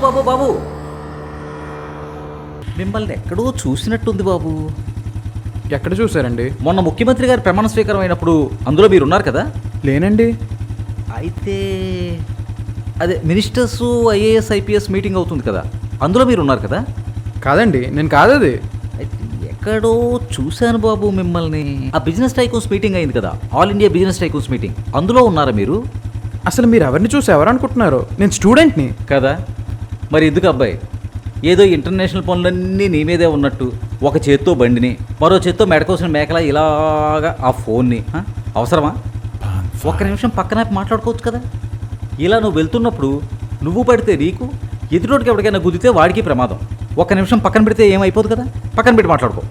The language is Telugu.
బాబు బాబు, మిమ్మల్ని ఎక్కడో చూసినట్టుంది బాబు. ఎక్కడ చూసారండి? మొన్న ముఖ్యమంత్రి గారి ప్రమాణ స్వీకారం అయినప్పుడు అందులో మీరు ఉన్నారు కదా? లేనండి. అయితే అదే మినిస్టర్స్ ఐఏఎస్ ఐపీఎస్ మీటింగ్ అవుతుంది కదా, అందులో మీరు ఉన్నారు కదా? కాదండి, నేను కాదది. అయితే ఎక్కడో చూశాను బాబు మిమ్మల్ని. ఆ బిజినెస్ టైకూన్స్ మీటింగ్ అయింది కదా, all India business tycoons meeting, అందులో ఉన్నారా మీరు? అసలు మీరు ఎవరిని చూసి ఎవరనుకుంటున్నారు? నేను స్టూడెంట్ని కదా. మరి ఎందుకు అబ్బాయి, ఏదో ఇంటర్నేషనల్ పనులన్నీ నీ మీదే ఉన్నట్టు ఒక చేత్తో బండిని, మరో చేత్తో మెడకోసిన మేకలా ఇలాగా ఆ ఫోన్ని అవసరమా? ఒక్క నిమిషం పక్కన మాట్లాడుకోవచ్చు కదా. ఇలా నువ్వు వెళ్తున్నప్పుడు నువ్వు పడితే నీకు, ఎదుటోడికి ఎవరికైనా గుద్దితే వాడికి ప్రమాదం. ఒక్క నిమిషం పక్కన పెడితే ఏమైపోదు కదా. పక్కన పెట్టి మాట్లాడుకో.